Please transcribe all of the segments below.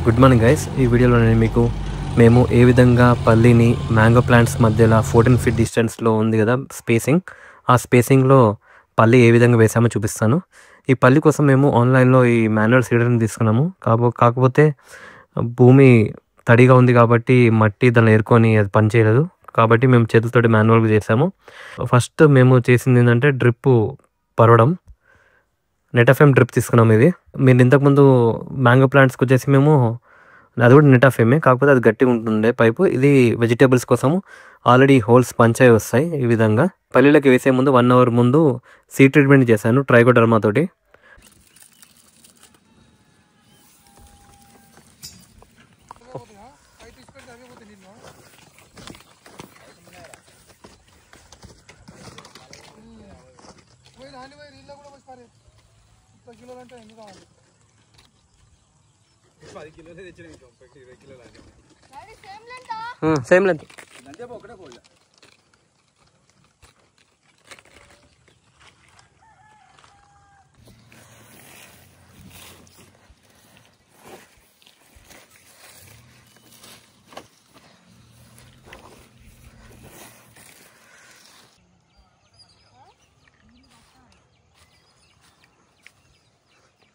Good morning guys. ఈ వీడియోలో నేను మీకు మేము ఏ విధంగా పల్లిని మ్యాంగో ప్లాంట్స్ మధ్యలో 14 ఫీట్ డిస్టెన్స్లో ఉంది కదా స్పేసింగ్, ఆ స్పేసింగ్లో పల్లి ఏ విధంగా వేసామో చూపిస్తాను. ఈ పల్లి కోసం మేము ఆన్లైన్లో ఈ మాన్యువల్ సీడర్ని తీసుకున్నాము. కాకపోతే భూమి తడిగా ఉంది కాబట్టి మట్టి దాన్ని ఏరుకొని అది పనిచేయలేదు, కాబట్టి మేము చేతులతోటి మాన్యువల్గా చేసాము. ఫస్ట్ మేము చేసింది ఏంటంటే డ్రిప్ పరవడం. నెటాఫేమ్ డ్రిప్ తీసుకున్నాం. ఇది మీరు ఇంతకుముందు మ్యాంగో ప్లాంట్స్కి వచ్చేసి మేము అది కూడా నెటాఫేమే, కాకపోతే అది గట్టిగా ఉంటుండే పైపు. ఇది వెజిటేబుల్స్ కోసము ఆల్రెడీ హోల్స్ పంచాయి వస్తాయి. ఈ విధంగా పల్లీలకి వేసే ముందు 1 అవర్ ముందు సీడ్ ట్రీట్మెంట్ చేశాను ట్రైకోడర్మా తోటి. Same length.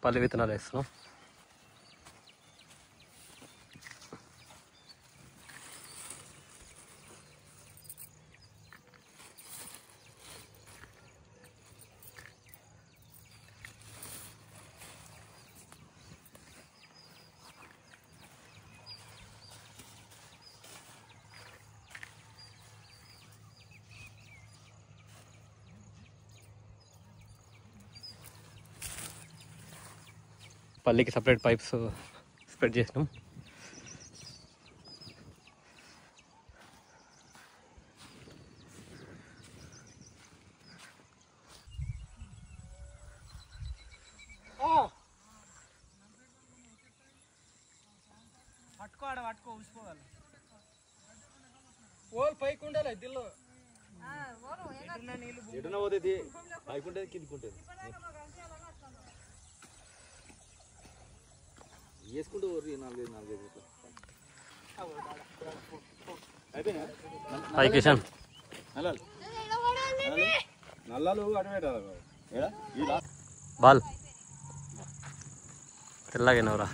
పల్లి విత్తనాలు వేస్తున్నాం. పల్లికి సపరేట్ పైప్స్ స్ప్రెడ్ చేసినాం. పట్టుకో ఊసిపోవాలి. ఓల్ పైకి ఉండాలి దిల్లో ఎటున పోతుంది, పైకి ఉంటుంది కిందికి ఉంటుంది. వేసుకుంటూ 4-5 కిషన్ నల్లాలు బాల్ తెల్లగైనవరా.